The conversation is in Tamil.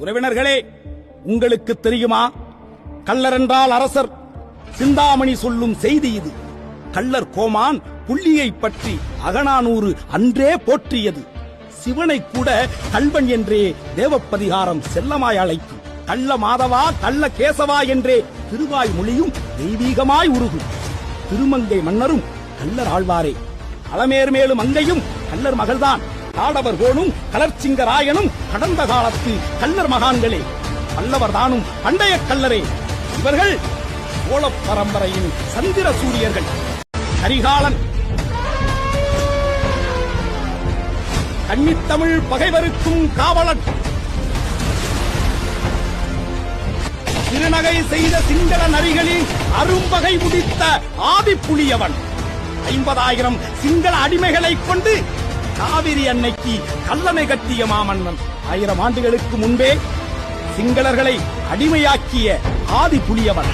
உறவினர்களே, உங்களுக்கு தெரியுமா, கள்ளர் என்றால் அரசர். சிந்தாமணி சொல்லும் செய்தி இது. கள்ளர் கோமான் புள்ளியை பற்றி அகநானூறு அன்றே போற்றியது. சிவனை கூட கல்வன் என்றே தேவப்பதிகாரம் செல்லமாய் அழைக்கும். கள்ள மாதவா கள்ள கேசவா என்றே திருவாய் மொழியும் தெய்வீகமாய் உருகும். திருமங்கை மன்னரும் கள்ளர் ஆழ்வாரே. அளமேர் மேலும் மங்கையும் கள்ளர் மகள்தான். காடவர் கோனும் கலர்ச்சிங்கராயனும் கடந்த காலத்து கள்ளர் மகான்களே. பல்லவர் தானும் பண்டைய கள்ளரே. இவர்கள் சோழ பரம்பரையின் சந்திர சூரியர்கள். கரிகாலன் கன்னித்தமிழ் பகைவருக்கும் காவலன். திருநகை செய்த சிங்கள நரிகளில் அரும்பகை முடித்த ஆதிப்புலியவன். 50,000 சிங்கள அடிமைகளை கொண்டு காவிரி அன்னைக்கு கல்லணை கட்டிய மாமன்னன். 1000 ஆண்டுகளுக்கு முன்பே சிங்களர்களை அடிமையாக்கிய ஆதிப்புலியவன்.